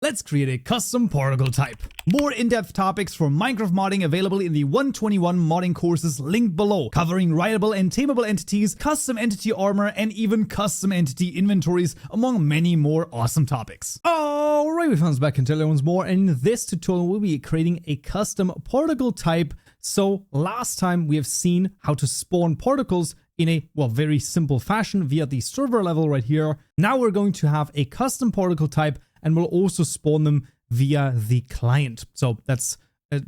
Let's create a custom particle type. More in-depth topics for Minecraft modding available in the 121 modding courses linked below, covering writable and tameable entities, custom entity armor, and even custom entity inventories, among many more awesome topics. Alright, we found us back in Tell once more, and in this tutorial we'll be creating a custom particle type. So last time we have seen how to spawn particles in a, well, very simple fashion via the server level right here. Now we're going to have a custom particle type, and we'll also spawn them via the client. So that's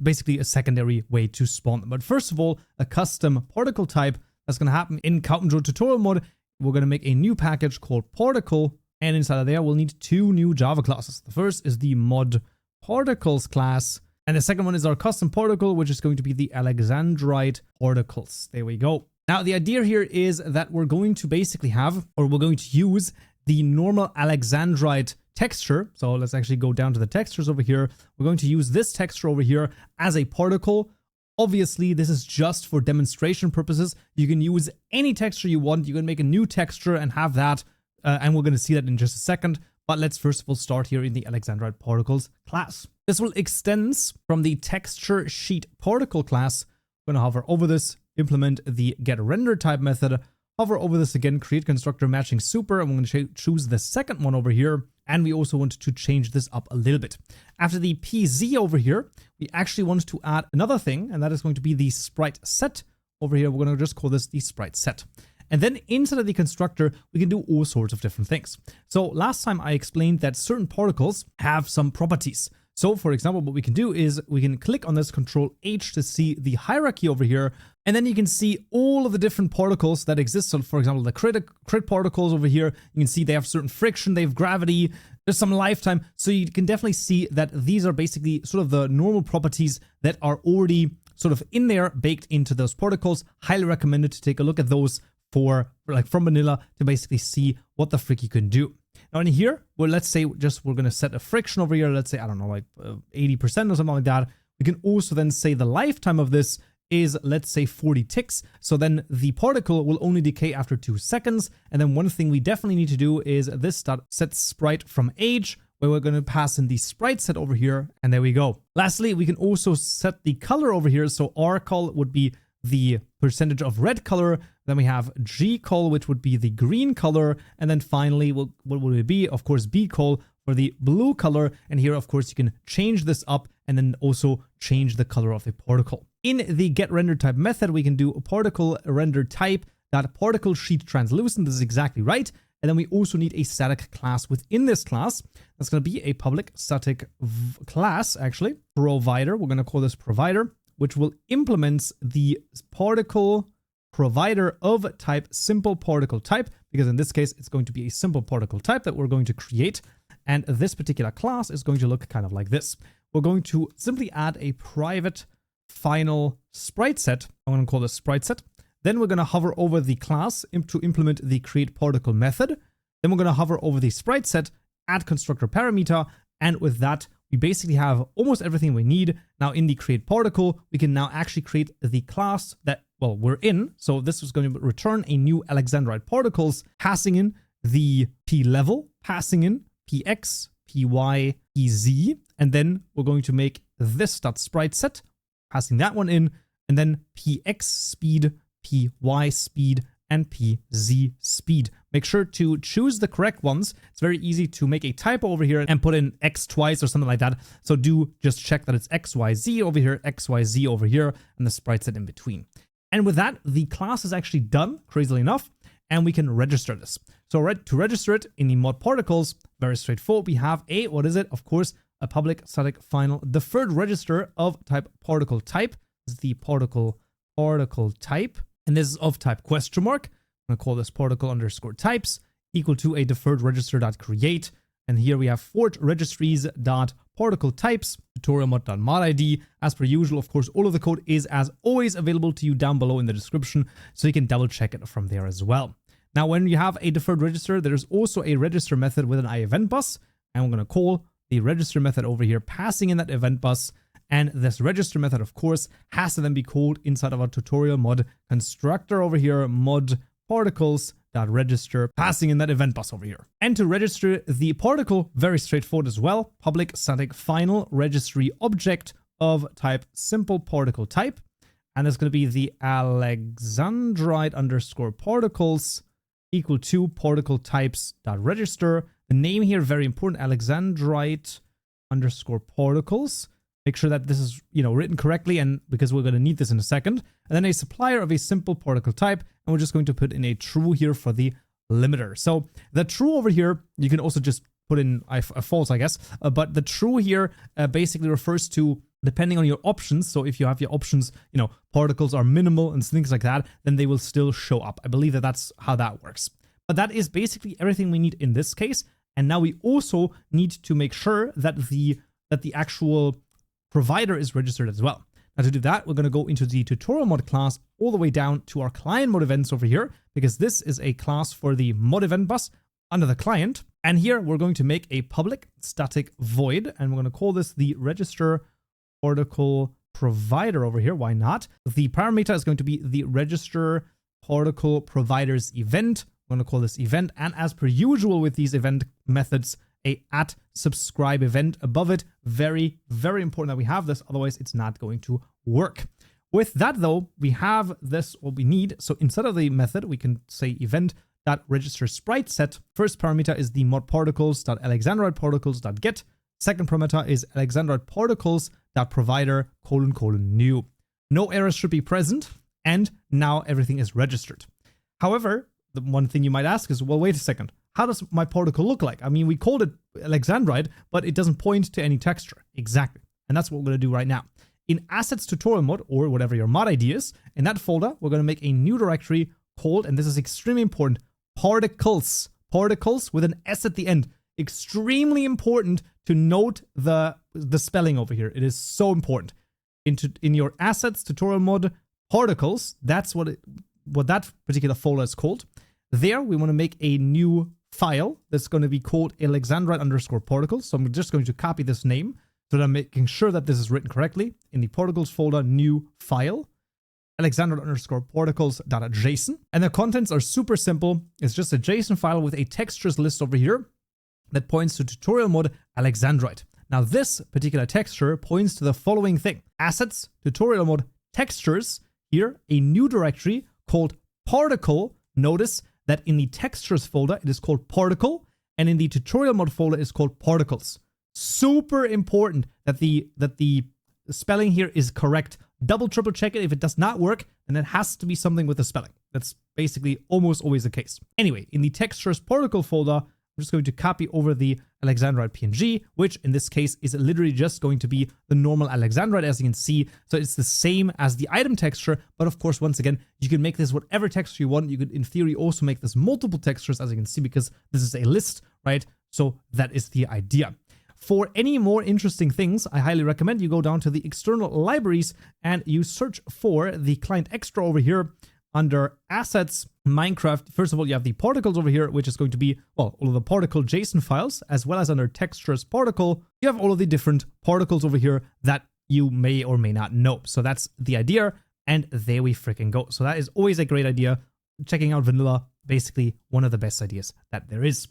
basically a secondary way to spawn them. But first of all, a custom particle type that's going to happen in Kaupenjoe tutorial mode. We're going to make a new package called particle, and inside of there we'll need two new Java classes. The first is the mod particles class, and the second one is our custom particle, which is going to be the Alexandrite particles. There we go. Now the idea here is that we're going to basically have, or we're going to use the normal Alexandrite texture. So let's actually go down to the textures over here. We're going to use this texture over here as a particle. Obviously, this is just for demonstration purposes. You can use any texture you want. You can make a new texture and have that. And we're going to see that in just a second. But let's first of all start here in the Alexandrite particles class. This will extend from the texture sheet particle class. I'm going to hover over this, implement the getRenderType method. Hover over this again, create constructor matching super, and we're going to choose the second one over here. And we also want to change this up a little bit. After the PZ over here, we actually want to add another thing, and that is going to be the sprite set. Over here, we're going to just call this the sprite set. And then inside of the constructor, we can do all sorts of different things. So last time I explained that certain particles have some properties. So for example, what we can do is we can click on this Control H to see the hierarchy over here. And then you can see all of the different particles that exist. So for example, the crit particles over here, you can see they have certain friction, they have gravity, there's some lifetime. So you can definitely see that these are basically sort of the normal properties that are already sort of in there, baked into those particles. Highly recommended to take a look at those for like from vanilla to basically see what the frick you can do. Now in here, well, let's say just we're going to set a friction over here. Let's say, I don't know, like 80% or something like that. We can also then say the lifetime of this is, let's say, 40 ticks. So then the particle will only decay after 2 seconds. And then one thing we definitely need to do is this dot set sprite from age, where we're going to pass in the sprite set over here. And there we go. Lastly, we can also set the color over here. So rcol would be the percentage of red color. Then we have gcol, which would be the green color. And then finally, what would it be? Of course, bcol for the blue color. And here, of course, you can change this up and then also change the color of the particle. In the getRenderType method, we can do a particle render type that particle sheet translucent. This is exactly right. And then we also need a static class within this class. That's going to be a public static class, actually, provider. We're going to call this provider, which will implement the particle provider of type simple particle type, because in this case, it's going to be a simple particle type that we're going to create. And this particular class is going to look kind of like this. We're going to simply add a private final sprite set. I'm going to call this sprite set. Then we're going to hover over the class to implement the create particle method. Then we're going to hover over the sprite set, add constructor parameter. And with that, we basically have almost everything we need. Now in the create particle, we can now actually create the class that, well, we're in. So this is going to return a new Alexandrite particles, passing in the p level, passing in px, py, pz, and then we're going to make this dot sprite set, passing that one in, and then px speed, py speed, and pz speed. Make sure to choose the correct ones. It's very easy to make a typo over here and put in x twice or something like that. So do just check that it's xyz over here, xyz over here, and the sprite set in between. And with that, the class is actually done, crazily enough, and we can register this. So to register it in the mod particles, very straightforward. We have a, what is it? Of course, a public static final deferred register of type particle type. This is the particle type. And this is of type question mark. I'm going to call this particle underscore types equal to a deferred register.create. And here we have forge registries.particle types, tutorial mod.modID. As per usual, of course, all of the code is as always available to you down below in the description, so you can double check it from there as well. Now, when you have a deferred register, there's also a register method with an iEvent bus. And we're going to call the register method over here, passing in that event bus. And this register method, of course, has to then be called inside of our tutorial mod constructor over here, mod particles .register, passing in that event bus over here. And to register the particle, very straightforward as well. Public static final registry object of type simple particle type. And it's going to be the Alexandrite underscore particles equal to particle types .register. The name here, very important, Alexandrite underscore particles. Make sure that this is, written correctly, and because we're going to need this in a second. And then a supplier of a simple particle type, and we're just going to put in a true here for the limiter. So the true over here, you can also just put in a false, I guess. But the true here basically refers to depending on your options. So if you have your options, particles are minimal and things like that, then they will still show up. I believe that that's how that works. But that is basically everything we need in this case. And now we also need to make sure that the actual provider is registered as well. Now to do that, we're going to go into the tutorial mod class all the way down to our client mod events over here, because this is a class for the mod event bus under the client. And here we're going to make a public static void, and we're going to call this the register particle provider over here. Why not? The parameter is going to be the register particle providers event. We're going to call this event, and as per usual with these event methods, a @subscribe event above it. Very, very important that we have this, otherwise it's not going to work. With that though, we have this what we need. So instead of the method, we can say event.register sprite set. First parameter is the mod particles.alexandrite particles.get. Second parameter is alexandrite particles.provider : new. No errors should be present, and now everything is registered. However, the one thing you might ask is, well, wait a second. How does my particle look like? I mean, we called it Alexandrite, but it doesn't point to any texture. Exactly. And that's what we're going to do right now. In assets tutorial mode, or whatever your mod ID is, in that folder, we're going to make a new directory called, and this is extremely important, particles. Particles with an S at the end. Extremely important to note the spelling over here. It is so important. In your assets tutorial mode, particles, that's what that particular folder is called. There, we want to make a new file that's going to be called alexandrite underscore particles. So I'm just going to copy this name so that I'm making sure that this is written correctly. In the particles folder, new file, alexandrite underscore particles.json. And the contents are super simple. It's just a JSON file with a textures list over here that points to tutorial mode alexandrite. Now this particular texture points to the following thing: assets, tutorial mode, textures, here a new directory called particle. Notice that in the textures folder, it is called particle, and in the tutorial mode folder, it's called particles. Super important that the spelling here is correct. Double, triple check it. If it does not work, then it has to be something with the spelling. That's basically almost always the case. Anyway, in the textures particle folder, I'm just going to copy over the Alexandrite PNG, which in this case is literally just going to be the normal Alexandrite, as you can see. So it's the same as the item texture, but of course, once again, you can make this whatever texture you want. You could, in theory, also make this multiple textures, as you can see, because this is a list, right? So that is the idea. For any more interesting things, I highly recommend you go down to the external libraries and you search for the client extra over here under assets, Minecraft. First of all, you have the particles over here, which is going to be, well, all of the particle JSON files, as well as under textures particle, you have all of the different particles over here that you may or may not know. So that's the idea. And there we freaking go. So that is always a great idea. Checking out vanilla, basically one of the best ideas that there is.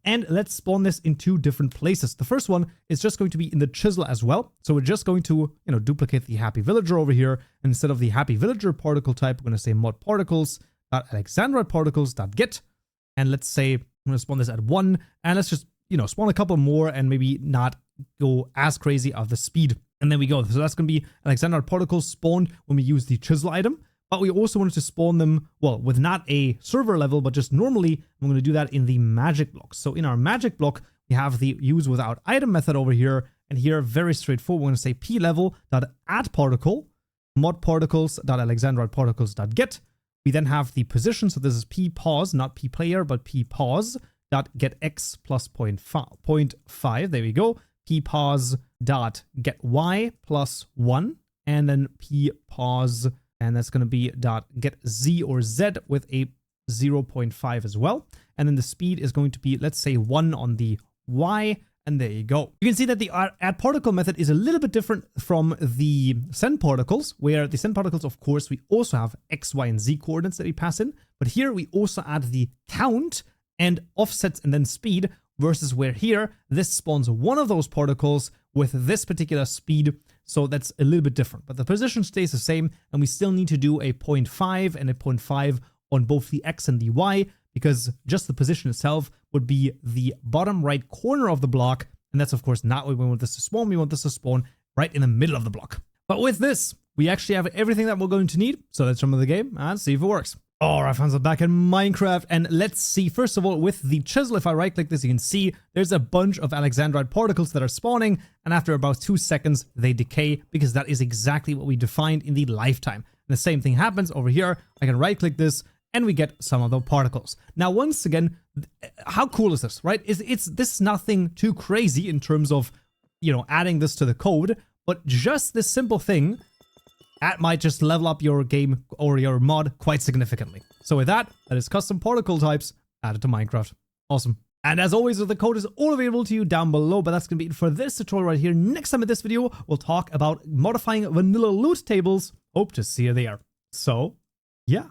And let's spawn this in two different places. The first one is just going to be in the chisel as well. So we're just going to, duplicate the happy villager over here. And instead of the happy villager particle type, we're going to say mod particles.alexandrite particles.get. And let's say I'm going to spawn this at 1. And let's just, spawn a couple more and maybe not go as crazy of the speed. And then we go. So that's going to be Alexandrite particles spawned when we use the chisel item. But we also wanted to spawn them, well, with not a server level, but just normally. I'm going to do that in the magic block. So in our magic block, we have the use without item method over here. And here, very straightforward, we're going to say p-level.addParticle, mod particles.alexandrite particles.get. We then have the position. So this is p-pause, not p-player, but p-pause.getX plus 0.5. There we go. p-pause.getY plus 1. And then p-pause. And that's going to be .get z or z with a 0.5 as well. And then the speed is going to be, let's say, 1 on the y. And there you go. You can see that the add particle method is a little bit different from the send particles, where the send particles, of course, we also have x, y, and z coordinates that we pass in. But here we also add the count and offsets and then speed, versus where here, this spawns one of those particles with this particular speed. So that's a little bit different, but the position stays the same, and we still need to do a 0.5 and a 0.5 on both the X and the Y, because just the position itself would be the bottom right corner of the block. And that's of course not where we want this to spawn. We want this to spawn right in the middle of the block. But with this, we actually have everything that we're going to need. So let's jump into the game and see if it works. Alright, fans, I'm back in Minecraft, and let's see, first of all, with the chisel, if I right click this, you can see there's a bunch of Alexandrite particles that are spawning, and after about 2 seconds, they decay, because that is exactly what we defined in the lifetime. And the same thing happens over here. I can right click this, and we get some of the particles. Now, once again, how cool is this, right? This is nothing too crazy in terms of, you know, adding this to the code, but just this simple thing, that might just level up your game or your mod quite significantly. So with that, that is custom particle types added to Minecraft. Awesome. And as always, the code is all available to you down below, but that's going to be it for this tutorial right here. Next time in this video, we'll talk about modifying vanilla loot tables. Hope to see you there. So, yeah.